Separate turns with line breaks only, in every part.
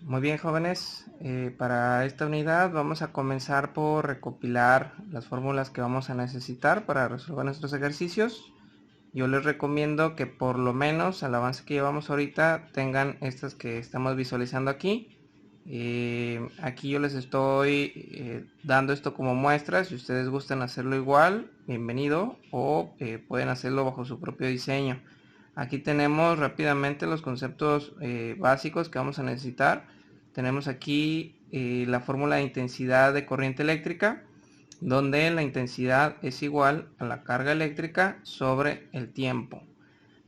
Muy bien, jóvenes, para esta unidad vamos a comenzar por recopilar las fórmulas que vamos a necesitar para resolver nuestros ejercicios. Yo les recomiendo que por lo menos al avance que llevamos ahorita tengan estas que estamos visualizando aquí. Aquí yo les estoy dando esto como muestra. Si ustedes gustan hacerlo igual, bienvenido, o pueden hacerlo bajo su propio diseño. Aquí tenemos rápidamente los conceptos básicos que vamos a necesitar. Tenemos aquí la fórmula de intensidad de corriente eléctrica, donde la intensidad es igual a la carga eléctrica sobre el tiempo.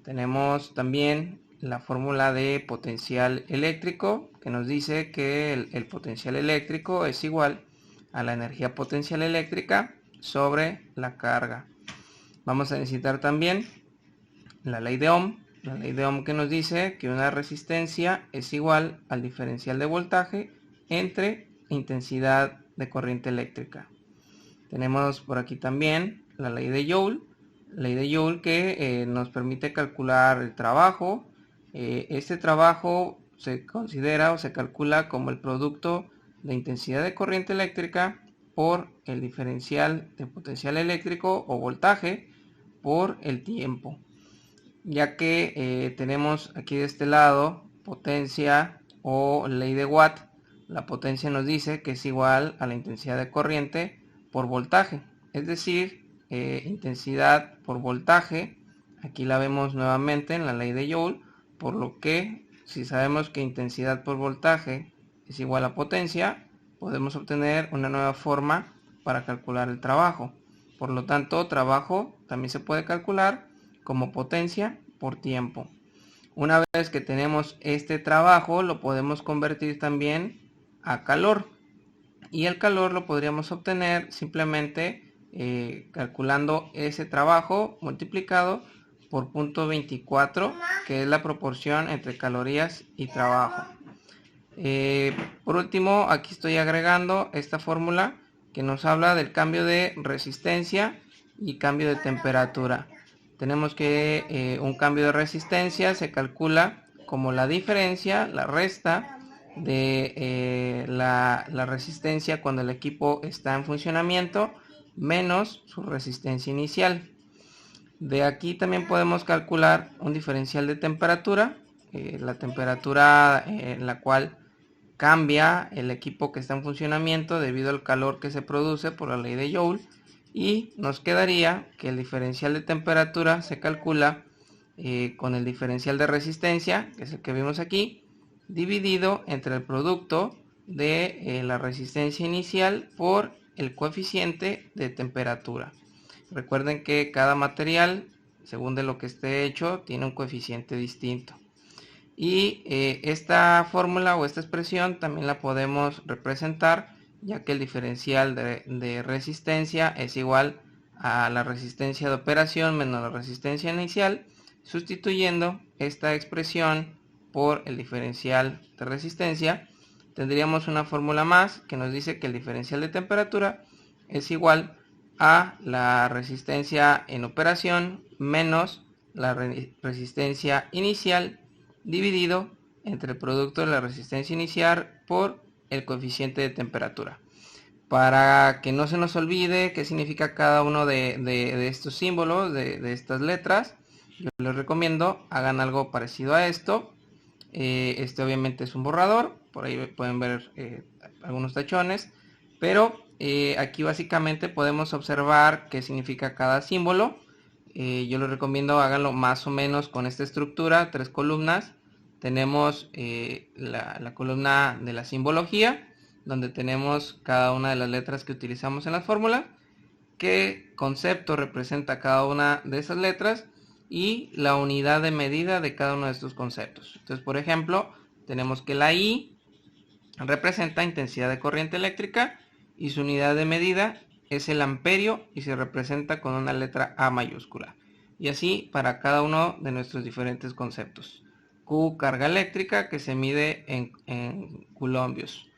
Tenemos también la fórmula de potencial eléctrico, que nos dice que el potencial eléctrico es igual a la energía potencial eléctrica sobre la carga. Vamos a necesitar también la ley de Ohm, que nos dice que una resistencia es igual al diferencial de voltaje entre intensidad de corriente eléctrica. Tenemos por aquí también la ley de Joule, que nos permite calcular el trabajo. Este trabajo se considera o se calcula como el producto de intensidad de corriente eléctrica por el diferencial de potencial eléctrico o voltaje por el tiempo, ya que tenemos aquí de este lado potencia o ley de Watt. La potencia nos dice que es igual a la intensidad de corriente por voltaje, es decir, intensidad por voltaje. Aquí la vemos nuevamente en la ley de Joule, por lo que si sabemos que intensidad por voltaje es igual a potencia, podemos obtener una nueva forma para calcular el trabajo. Por lo tanto, trabajo también se puede calcular como potencia por tiempo. Una vez que tenemos este trabajo, lo podemos convertir también a calor. Y el calor lo podríamos obtener simplemente calculando ese trabajo multiplicado por 0.24, que es la proporción entre calorías y trabajo. Por último, aquí estoy agregando esta fórmula que nos habla del cambio de resistencia y cambio de temperatura. Tenemos que un cambio de resistencia se calcula como la diferencia, la resta de la resistencia cuando el equipo está en funcionamiento menos su resistencia inicial. De aquí también podemos calcular un diferencial de temperatura, la temperatura en la cual cambia el equipo que está en funcionamiento debido al calor que se produce por la ley de Joule, y nos quedaría que el diferencial de temperatura se calcula con el diferencial de resistencia, que es el que vimos aquí, dividido entre el producto de la resistencia inicial por el coeficiente de temperatura. Recuerden que cada material, según de lo que esté hecho, tiene un coeficiente distinto. Y esta fórmula o esta expresión también la podemos representar, ya que el diferencial de resistencia es igual a la resistencia de operación menos la resistencia inicial, sustituyendo esta expresión por el diferencial de resistencia. Tendríamos una fórmula más que nos dice que el diferencial de temperatura es igual a la resistencia en operación menos la resistencia inicial dividido entre el producto de la resistencia inicial por el coeficiente de temperatura. Para que no se nos olvide qué significa cada uno de estos símbolos, de estas letras, yo les recomiendo hagan algo parecido a esto. Este obviamente es un borrador, por ahí pueden ver algunos tachones, pero aquí básicamente podemos observar qué significa cada símbolo. Yo les recomiendo háganlo más o menos con esta estructura, 3 columnas. Tenemos la columna de la simbología, donde tenemos cada una de las letras que utilizamos en la fórmula, qué concepto representa cada una de esas letras y la unidad de medida de cada uno de estos conceptos. Entonces, por ejemplo, tenemos que la I representa intensidad de corriente eléctrica y su unidad de medida es el amperio y se representa con una letra A mayúscula. Y así para cada uno de nuestros diferentes conceptos. Q, carga eléctrica, que se mide en coulombios.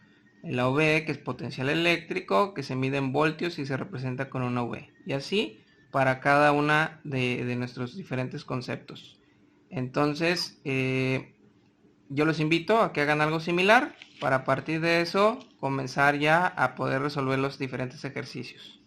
La V, que es potencial eléctrico, que se mide en voltios y se representa con una V. Y así para cada una de nuestros diferentes conceptos. Entonces, Yo los invito a que hagan algo similar para a partir de eso comenzar ya a poder resolver los diferentes ejercicios.